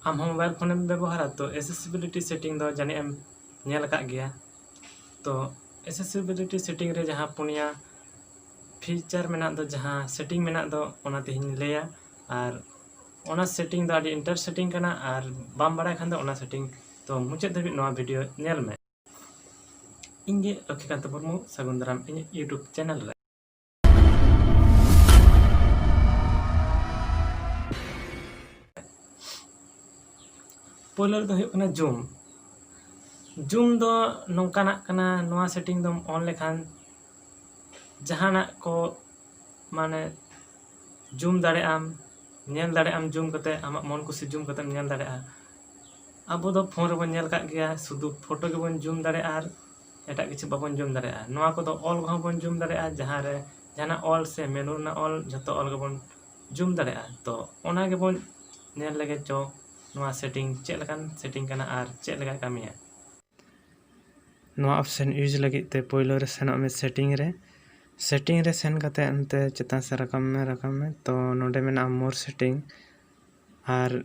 आम mobile phone व्यवहारा तो accessibility setting दो जाने एम नेल का गया तो एसेसिबिलिटी सेटिंग रे जहाँ पुनिया फीचर मेना दो जहाँ सेटिंग मेना दो ओना तेहिन लेया और ओना सेटिंग दो आदि इंटर सेटिंग करना और बाम बड़ा खान दो ओना सेटिंग तो मुझे धबी नवा वीडियो नेल में इंगे लक्ष्मीकांत मुर्मू सागुन दाराम इन यूट्यूब चैनल रे पोलर दो हुई जूम जूम दो नौकाना कना नवा सेटिंग दम ऑन लेखान जहाना को माने जूम दाड़े आम नेल दाड़े आम जूम कते आमा मन कुसी जूम कते नेल दाड़े आ अब दो फोन रे बन नेल का गया शुद्ध फोटो के बन जूम दाड़े आर एटा किछु बाबन जूम दाड़े आ नवा को दो ऑल को बन जूम दाड़े आ जहां रे जाना ऑल से मेनू ना ऑल जतो ऑल के बन जूम दाड़े आ तो ओना के बन नेल लगे चो नवा सेटिंग चेक लकान सेटिंग कना आर चेक लगा कामिया नवा ऑप्शन यूज लगी ते पहले रे सेनो में सेटिंग रे सेन कते अंते चिता से रकम में तो नोडे मेना मोर सेटिंग और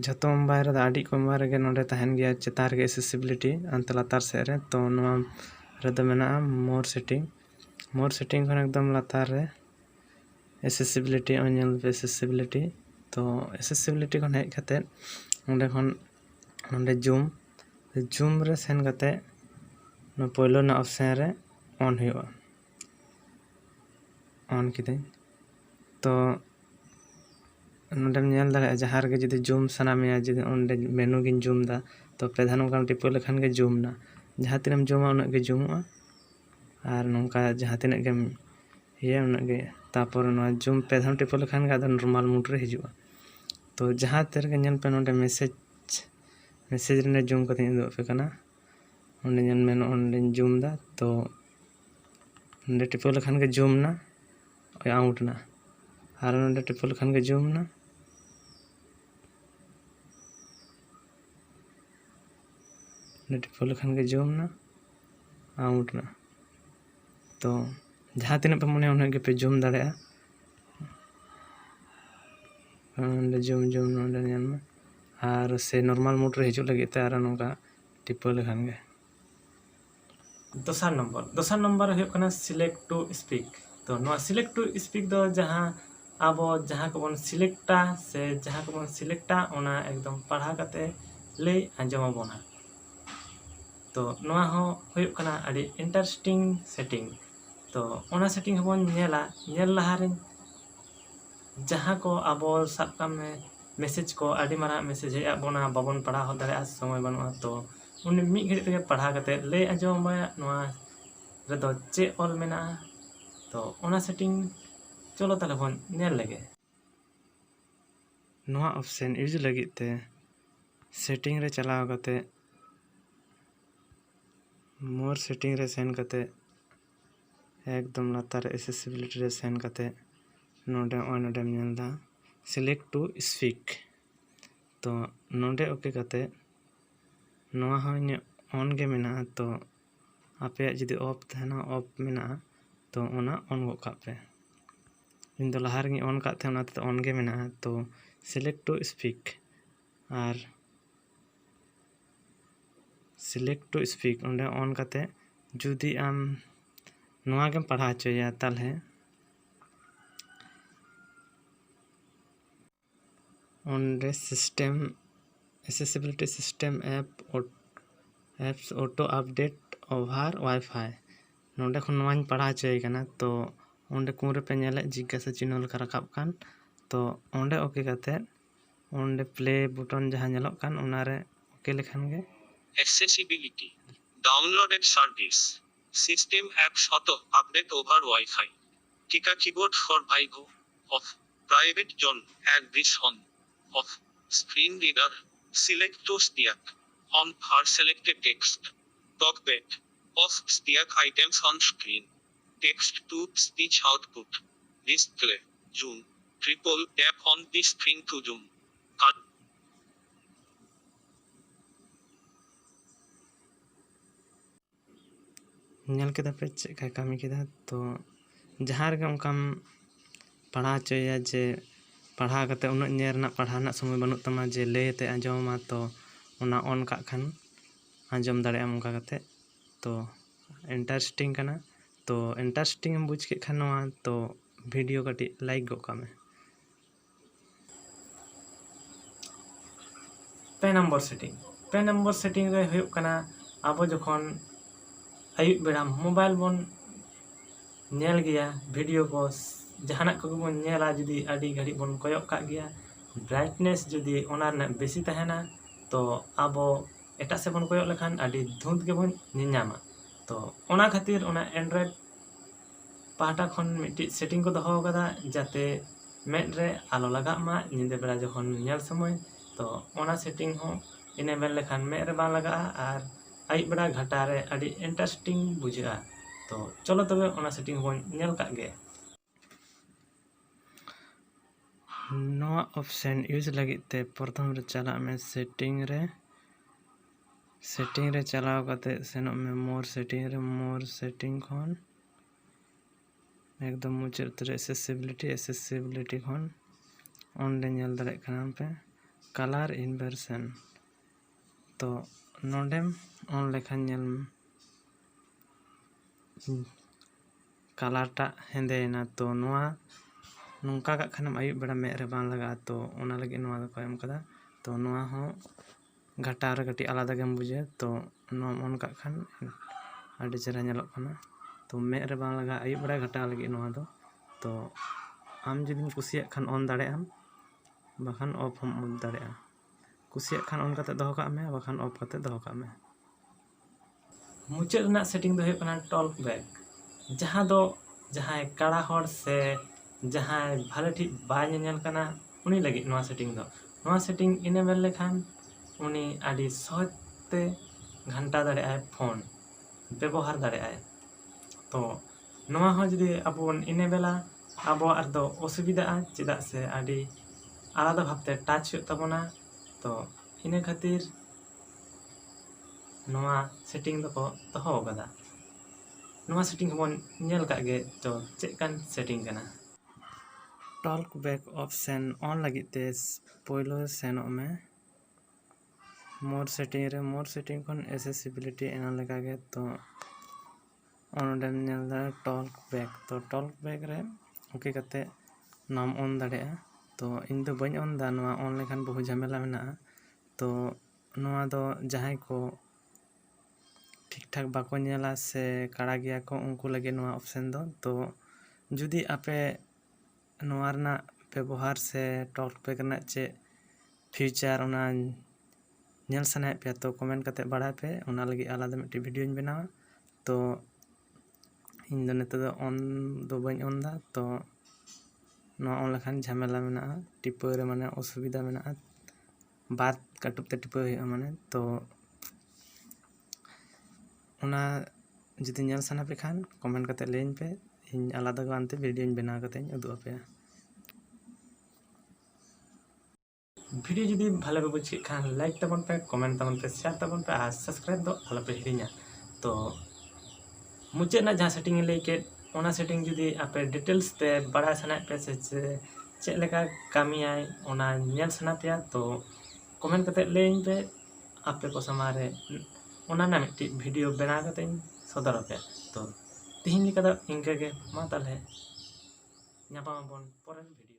जतो मोबाइल रे आडी को मोबाइल रे नोडे तहन गया चिता रे एसेसिबिलिटी अंत लातार से रे तो नवा रे दो मेना मोर सेटिंग खन एकदम लातार रे एसेसिबिलिटी ऑन एसेसिबिलिटी तो एसेसिबिलिटी खन हेज कते ओंडे खन ओंडे जूम रे सेन कते न पहलो ना ऑप्शन रे ऑन हुआ ऑन किदें तो नोडे नेल दाड़े जहां रे जदि जूम सना में जदि ओंडे मेनू गिन जूम दा तो प्रधान का टिपो लेखान के जूम ना जहां तिनम जूमा उन के जूमआ और नोंका जहां तिन के ये उन के तापर न जूम प्रधान टिपो लेखान के नॉर्मल मोड रे हिजुआ तो जहां तेर के नेल पे नोडे मैसेज रे जूम कते दो पे कना ओंडे नेल मेन ओंडे जूम दा तो ओंडे टिपो लेखान के जूम ना आउट ना और नोडे टिपो लेखान के जूम ना टिपो लेखान के जूम ना आउट ना तो जहाँ तीन पे मने उन्हें पे जूम दाड़े जूम नोडे नेल में और से नॉर्मल मोड रे हिजु लगे ते और नोका टिपो लेखान के दोसर नंबर हुई कना सिलेक्ट टू स्पीक तो नो सिलेक्ट टू स्पीक दो जहाँ अब जहाँ को बन सिलेक्टा से जहाँ को बन सिलेक्टा ओना एकदम पढ़ा कते ले आंजम बोना तो नोआ हो हुई कना अड़ी इंटरेस्टिंग सेटिंग तो ओना सेटिंग बन नेल लहारे जहाँ को अब सब काम में मैसेज को अड़ी मारा मैसेज है बोना बाबन पढ़ा हो दाड़े समय बनुआ तो उन मिद घड़ी ते पढ़ा कते ले आंजम नोआ रे दो चे ऑल मेना तो ओना सेटिंग चलो ताले बन नेल लगे नोआ ऑप्शन यूज लगी ते सेटिंग रे चलाव कते मोर सेटिंग रे सेन कते एकदम लातार एसेसिबिलिटी रे सेन कते नोडे नोडे नेल दा सिलेक्ट टू स्पीक तो नोडे ओके कते नोआ हो ऑन के मेना तो आपे जदि ऑफ तहना ऑफ मेना तो ओना ऑन गो का पे इन दो लहार गी ऑन का थे ओना तो ऑन के मेना तो सिलेक्ट टू स्पीक और सिलेक्ट टू स्पीक ओंडे ऑन काते जुदी आम नोआ के पढ़ा चोया ताले ओंडे system accessibility system apps auto update over wifi नोडे खन नोआñ पढ़ा चोय कना तो ओंडे कुरे पे नेले जिज्ञासा चिन्ह लका रकाब कान तो ओंडे ओके काते ओंडे प्ले बटन जहां नेलक कान ओना रे okay लेखान gay accessibility downloaded service system apps auto update over wi-fi tika keyboard for vivo off private zone add this on off screen reader select to speak on for selected text talkback off speak items on screen text to speech output display zoom triple tap on the screen to zoom nail के पे check कामी के तो जहाँ रे उनका पढ़ा चोया जे ᱯᱟᱲᱦᱟᱣ ᱠᱟᱛᱮ ᱩᱱᱟᱹᱜ ᱧᱮᱞ ᱨᱮᱱᱟᱜ ᱯᱟᱲᱦᱟᱣ ᱨᱮᱱᱟᱜ ᱥᱚᱢᱚᱭ ᱵᱟᱹᱱᱩᱜ ᱛᱟᱢᱟ ᱡᱮ ᱞᱟᱹᱭ ᱟᱛᱮ ᱟᱸᱡᱚᱢᱟᱢᱟ, ᱛᱚ ᱚᱱᱟ ᱚᱱ ᱠᱟᱜ ᱠᱷᱟᱱ ᱟᱸᱡᱚᱢ ᱫᱟᱲᱮᱭᱟᱜ ᱟᱢ ᱚᱱᱠᱟ ᱠᱟᱛᱮ। ᱛᱚ ᱤᱱᱴᱟᱨᱮᱥᱴᱤᱝ ᱠᱟᱱᱟ, ᱛᱚ ᱤᱱᱴᱟᱨᱮᱥᱴᱤᱝ ᱮᱢ ᱵᱩᱡᱽ ᱠᱮᱫ ᱠᱷᱟᱱ ᱱᱚᱣᱟ ᱛᱚ ᱵᱷᱤᱰᱤᱭᱳ ᱠᱟᱹᱴᱤᱡ ᱞᱟᱭᱤᱠ ᱜᱚᱫ ᱠᱟᱜ ᱢᱮ। 2 নম্বর সেটিং। 2 নম্বর সেটিং রে ᱦᱩᱭᱩᱜ ᱠᱟᱱᱟ ᱟᱵᱚ ᱡᱚᱠᱷᱚᱱ ᱟᱹᱭᱩᱵ ᱵᱮᱲᱟ ᱢᱳᱵᱟᱭᱤᱞ ᱵᱚᱱ ᱧᱮᱞ ᱜᱮᱭᱟ, ᱵᱷᱤᱰᱤᱭᱳ ᱠᱚ ᱡᱟᱦᱟᱱᱟᱜ ᱠᱚᱜᱮ ᱵᱚᱱ ᱧᱮᱞᱟ, ᱡᱩᱫᱤ ᱟᱹᱰᱤ ᱜᱷᱟᱹᱲᱤᱡ ᱵᱚᱱ ᱠᱚᱭᱚᱜ ᱠᱟᱜ ᱜᱮᱭᱟ, ᱵᱨᱟᱭᱴᱱᱮᱥ ᱡᱩᱫᱤ ᱚᱱᱟ ᱨᱮᱱᱟᱜ ᱵᱮᱥᱤ ᱛᱟᱦᱮᱱᱟ ᱛᱚ ᱟᱵᱚ ᱮᱴᱟᱜ ᱥᱮᱫ ᱵᱚᱱ ᱠᱚᱭᱚᱜ ᱞᱮᱠᱷᱟन ᱟᱹᱰᱤ ᱫᱷᱩᱸᱛ ᱜᱮᱵᱚᱱ ᱧᱮᱧᱟᱢᱟ। ᱛᱚ ᱚᱱᱟ ᱠᱷᱟᱹᱛᱤᱨ ᱚᱱᱟ Android ᱯᱟᱦᱴᱟ ᱠᱷᱚᱱ ᱢᱤᱫᱴᱤᱡ ᱥᱮᱴᱤᱝ ᱠᱚ ᱫᱚᱦᱚ ᱟᱠᱟᱫᱟ ᱡᱟᱛᱮ ᱢᱮᱫ ᱨᱮ ᱟᱞᱚ ᱞᱟᱜᱟᱜ ᱢᱟ ᱧᱤᱫᱟᱹ ᱵᱮᱲᱟ ᱡᱚᱠᱷᱚᱱ ᱧᱮᱞ ᱥᱚᱢᱚᱭ। ᱛᱚ ᱚᱱᱟ ᱥᱮᱴᱤᱝ ᱦᱚᱸ ᱤᱱᱮᱵᱮᱞ ᱞᱮᱠᱷᱟᱱ ᱢᱮᱫ ᱨᱮ ᱵᱟᱝ ᱞᱟᱜᱟᱜᱼᱟ ᱟᱨ ᱟᱹᱭᱩᱵ ᱵᱮᱲᱟ ᱜᱷᱟᱴᱟ ᱨᱮ ᱟᱹᱰᱤ ᱤᱱᱴᱟᱨᱮᱥᱴᱤᱝ ᱵᱩᱡᱷᱟᱹᱜᱼᱟ। ᱛᱚ ᱪᱚᱞᱚ ᱛᱚᱵᱮ ᱚᱱᱟ ᱥᱮᱴᱤᱝ ᱵᱚᱱ ᱧᱮᱞ ᱠᱟᱜ ᱜᱮ। ᱱᱚᱣᱟ ᱚᱯᱥᱮᱱ ᱤᱭᱩᱡᱽ ᱞᱟᱹᱜᱤᱫ ᱛᱮ ᱯᱨᱚᱛᱷᱚᱢ ᱨᱮ ᱪᱟᱞᱟᱜ ᱢᱮ ᱥᱮᱴᱤᱝ ᱨᱮ ᱪᱟᱞᱟᱣ ᱠᱟᱛᱮ ᱥᱮᱱᱚᱜ ᱢᱮ ᱢᱳᱨ ᱥᱮᱴᱤᱝ ᱠᱷᱚᱱ ᱮᱠᱫᱚম ᱢᱩᱪᱟᱹᱫ ᱩᱛᱟᱹᱨ ᱮᱥᱮᱥᱤᱵᱤᱞᱤᱴᱤ ᱠᱷᱚᱱ ᱚᱸᱰᱮ ᱧᱮᱞ ᱫᱟᱲᱮᱭᱟᱜ ᱠᱟᱱᱟ ᱯᱮ ᱠᱟᱞᱟᱨ ᱤᱱভার্সন। ᱛᱚ ᱱᱚᱰᱮᱢ ᱚᱱ ᱞᱮᱠᱷᱟᱱ ᱧᱮᱞ ᱢᱮ ᱠᱟᱞᱟᱨᱴᱟᱜ ᱦᱮᱸᱫᱮᱭᱮᱱᱟ। ᱛᱚ ᱱᱚᱣᱟ ᱱᱚᱝᱠᱟ ᱠᱟᱜ ᱠᱷᱟᱱᱮᱢ ᱟᱹᱭᱩᱵ ᱵᱮᱲᱟ ᱢᱮᱫ ᱨᱮ ᱵᱟᱝ ᱞᱟᱜᱟᱜᱼᱟ, ᱛᱚ ᱚᱱᱟ ᱞᱟᱹᱜᱤᱫ ᱱᱚᱣᱟ ᱫᱚᱠᱚ ᱮᱢ ᱠᱟᱫᱟ। ᱛᱚ ᱱᱚᱣᱟ ᱦᱚᱸ ᱜᱷᱟᱴᱟᱣ ᱨᱮ ᱠᱟᱹᱴᱤᱡ ᱟᱞᱟᱫᱟ ᱜᱮᱢ ᱵᱩᱡᱟ। ᱛᱚ ᱱᱚᱣᱟᱢ ᱚᱱ ᱠᱟᱜ ᱠᱷᱟᱱ ᱟᱹᱰᱤ ᱪᱮᱦᱨᱟ ᱧᱮᱞᱚᱜ ᱠᱟᱱᱟ। ᱛᱚ ᱢᱮᱫ ᱨᱮ ᱵᱟᱝ ᱞᱟᱜᱟᱜᱼᱟ, ᱟᱹᱭᱩᱵ ᱵᱮᱲᱟ ᱜᱷᱟᱴᱟᱣ ᱞᱟᱹᱜᱤᱫ ᱱᱚᱣᱟ ᱫᱚ। ᱛᱚ ᱟᱢ ᱡᱩᱫᱤᱢ ᱠᱩᱥᱤᱭᱟᱜ ᱠᱷᱟᱱ ᱚᱱ ᱫᱟᱲᱮᱭᱟᱜ ᱟᱢ, ᱵᱟᱠᱷᱟᱱ ᱚᱯᱷ ᱦᱚᱢ ᱚᱯᱷ ᱫᱟᱲᱮᱭᱟᱜᱼᱟ। ᱠᱩᱥᱤᱭᱟᱜ ᱠᱷᱟᱱ ᱚᱱ ᱠᱟᱛᱮ ᱫᱚᱦᱚ ᱠᱟᱜ ᱢᱮ, ᱵᱟᱠᱷᱟᱱ ᱚᱯᱷ ᱠᱟᱛᱮ ᱫᱚᱦᱚ ᱠᱟᱜ ᱢᱮ। ᱢᱩᱪᱟᱹᱫ ᱨᱮᱱᱟᱜ ᱥᱮᱴᱤᱝ ᱫᱚ ᱦᱩᱭᱩᱜ ᱠᱟᱱᱟ ᱴᱚᱞᱠ ᱵᱮᱠ, ᱡᱟᱦᱟᱸ ᱫᱚ ᱡᱟᱦᱟᱸᱭ ᱠᱟᱲᱟ ᱦᱚᱲ ᱥᱮ ᱡᱟᱦᱟᱸᱭ ᱵᱷᱟᱞᱮ ᱴᱷᱤᱠ ᱵᱟᱭ ᱧᱮᱧᱮᱞ ᱠᱟᱱᱟ ᱩᱱᱤ ᱞᱟᱹᱜᱤᱫ ᱱᱚᱣᱟ ᱥᱮᱴᱤᱝ ᱫᱚ। ᱱᱚᱣᱟ ᱥᱮᱴᱤᱝ ᱤᱱᱮᱵᱮᱞ ᱞᱮᱠᱷᱟᱱ ᱩᱱᱤ ᱟᱹᱰᱤ ᱥᱚᱦᱚᱡ ᱛᱮ ᱜᱷᱟᱱᱴᱟ ᱫᱟᱲᱮᱭᱟᱜᱼᱟᱭ ᱯᱷᱳᱱ, ᱵᱮᱵᱚᱦᱟর ᱫᱟᱲᱮᱭᱟᱜᱼᱟᱭ। ᱛᱚ ᱱᱚᱣᱟ ᱦᱚᱸ ᱡᱩᱫᱤ ᱟᱵᱚ ᱵᱚᱱ ᱤᱱᱮᱵᱮᱞᱟ ᱟᱵᱚᱣᱟᱜ ᱨᱮᱫᱚ ᱚᱥᱩᱵᱤᱫᱷᱟᱜᱼᱟ, ᱪᱮᱫᱟᱜ ᱥᱮ ᱟᱹᱰᱤ আলাদা ভাবতে টাচ ᱦᱩᱭᱩᱜ ᱛᱟᱵᱚᱱᱟ। ᱛᱚ ᱤᱱᱟᱹ ᱠᱷᱟᱹᱛᱤᱨ ᱱᱚᱣᱟ ᱥᱮᱴᱤᱝ ᱫᱚᱠᱚ ᱫᱚᱦᱚ ᱟᱠᱟᱫᱟ। ᱱᱚᱣᱟ ᱥᱮᱴᱤᱝ ᱦᱚᱸᱵᱚᱱ ᱧᱮᱞ ᱠᱟᱜ ᱜᱮ ᱛᱚ ᱪᱮᱫ ᱠᱟᱱ ᱥᱮᱴᱤᱝ ᱠᱟᱱᱟ। ᱴᱚᱞᱠ ᱵᱮᱠ ᱚᱯᱥᱮᱱ ᱚᱱ ᱞᱟᱹᱜᱤᱫ ᱛᱮ ᱯᱳᱭᱞᱳ ᱥᱮᱱᱚᱜ ᱢᱮ ᱢᱳᱨ ᱥᱮᱴᱤᱝ ᱠᱷᱚᱱ ᱮᱥᱮᱥᱤᱵᱤᱞᱤᱴᱤ ᱮᱱᱟ ᱞᱮᱠᱟᱜᱮ। ᱛᱚ ᱚᱸᱰᱮᱢ ᱧᱮᱞ ᱫᱟᱲᱮᱭᱟᱜᱼᱟ ᱴᱚᱞᱠ ᱵᱮᱠ। ᱛᱚ ᱴᱚᱞᱠ ᱵᱮᱠ ᱨᱮ ওকে ᱠᱟᱛᱮ ᱱᱚᱣᱟᱢ ᱚᱱ ᱫᱟᱲᱮᱭᱟᱜᱼᱟ। ᱛᱚ ᱤᱧ ᱫᱚ ᱵᱟᱹᱧ ᱚᱱ ᱫᱟ, ᱱᱚᱣᱟ ᱚᱱ ᱞᱮᱠᱷᱟᱱ ᱵᱚᱦᱩ ঝামেলা ᱢᱮᱱᱟᱜᱼᱟ। ᱛᱚ ᱱᱚᱣᱟ ᱫᱚ ᱡᱟᱦᱟᱸᱭ ᱠᱚ ᱴᱷᱤᱠ ᱴᱷᱟᱠ ᱵᱟᱠᱚ ᱧᱮᱞᱟ ᱥᱮ ᱠᱟᱲᱟ ᱜᱮᱭᱟ ᱠᱚ ᱩᱱᱠᱩ ᱞᱟᱹᱜᱤᱫ ᱱᱚᱣᱟ ᱚᱯᱥᱮᱱ ᱫᱚ। ᱛᱚ ᱡᱩᱫᱤ ᱟᱯᱮ ᱱᱚᱣᱟ ᱨᱮᱱᱟᱜ ᱵᱮᱵᱚᱦᱟর ᱥᱮ ᱴᱚᱞᱠ ᱵᱮᱠ ᱨᱮᱱᱟᱜ ᱪᱮᱫ ফিচার ᱚᱱᱟ ᱧᱮᱞ ᱥᱟᱱᱟᱭᱮᱫ ᱯᱮᱭᱟ ᱛᱚ ᱠᱚᱢᱮন্ট ᱠᱟᱛᱮ ᱵᱟᱲᱟᱭ ᱯᱮ, ᱚᱱᱟ ᱞᱟᱹᱜᱤᱫ ᱟলাᱫᱟ ᱢᱤᱫᱴᱤᱡ ᱵᱷᱤᱰᱤᱭᱳᱧ ᱵᱮᱱᱟᱣᱟ। ᱛᱚ ᱤᱧ ᱫᱚ ᱱᱤᱛᱚᱜ ᱫᱚ ᱚᱱ ᱫᱚ ᱵᱟᱹᱧ ᱚᱱ ᱫᱟ। ᱛᱚ ᱱᱚᱣᱟ ᱚᱱ ᱞᱮᱠᱷᱟᱱ ঝামেলা ᱢᱮᱱᱟᱜᱼᱟ, ᱴᱤᱯᱟᱹ ᱨᱮ ᱢᱟᱱᱮ ᱚᱥᱩᱵᱤধᱟ ᱢᱮᱱᱟᱜᱼᱟ, ᱵᱟᱨ ᱠᱟᱹᱴᱩᱵ te ᱴᱤᱯᱟᱹ ᱦᱩᱭᱩᱜᱼᱟ ᱢᱟᱱᱮ। ᱛᱚ ᱚᱱᱟ ᱡᱩᱫᱤ ᱧᱮᱞ ᱥᱟᱱᱟ ᱯᱮ ᱠᱷᱟᱱ ᱠᱚᱢᱮন্ট ᱠᱟᱛᱮ ᱞᱟᱹᱭᱟᱹᱧ ᱯᱮ, ᱤᱧ ᱟলাᱫᱟ ᱜᱟᱱᱛᱮ ᱵᱷᱤᱰᱤᱭᱳᱧ ᱵᱮᱱᱟᱣ ᱠᱟᱛᱮᱧ ᱩᱫᱩᱜ ᱟᱯᱮᱭᱟ। ভিডিও যদি ভালো বুঝ ᱠᱮᱫ ᱠᱷᱟᱱ লাইক ᱛᱟᱵᱚᱱ ᱯᱮ, ᱠᱚᱢᱮন্ট ᱛᱟᱵᱚᱱ ᱯᱮ, শেয়ার ᱛᱟᱵᱚᱱ ᱯᱮ ᱟᱨ ᱥᱟᱵᱥᱠᱨᱟইব ᱫᱚ ᱟᱞᱚᱯᱮ ᱦᱤᱲᱤᱧᱟ। ᱛᱚ ᱢᱩᱪᱟᱹᱫ ᱨᱮᱱᱟᱜ ᱡᱟᱦᱟᱸ ᱥᱮᱴᱤᱝ ᱤᱧ ᱞᱟᱹᱭ ᱠᱮᱫ ᱚᱱᱟ ᱥᱮᱴᱤᱝ ᱡᱩᱫᱤ ᱟᱯᱮ ᱰᱤᱴᱮᱞᱥ ᱛᱮ ᱵᱟᱲᱟᱭ ᱥᱟᱱᱟᱭᱮᱫ ᱯᱮ ᱥᱮ ᱪᱮᱫ ᱞᱮᱠᱟ ᱠᱟᱹᱢᱤᱭᱟᱭ ᱚᱱᱟ ᱧᱮᱞ ᱥᱟᱱᱟ ᱯᱮᱭᱟ ᱛᱚ ᱠᱚᱢᱮন্ট ᱠᱟᱛᱮ ᱞᱟᱹᱭᱟᱹᱧ ᱯᱮ, ᱟᱯᱮ ᱠᱚ ᱥᱟᱢᱟᱝ ᱨᱮ ᱚᱱᱟ ᱨᱮᱱᱟᱜ ᱢᱤᱫᱴᱤᱡ ᱵᱷᱤᱰᱤᱭᱳ ᱵᱮᱱᱟᱣ ᱠᱟᱛᱮᱧ ᱥᱚᱫᱚᱨ ᱟᱯᱮᱭᱟ। ᱛᱚ ᱛᱤᱦᱤᱧ ᱞᱮᱠᱟ ᱫᱚ ᱤᱱᱠᱟᱹ ᱜᱮ, ᱢᱟ ᱛᱟᱦᱚᱞᱮ ᱧᱟᱯᱟᱢ ᱟᱵᱚᱱ ᱯᱚᱨᱮর ভিডিও।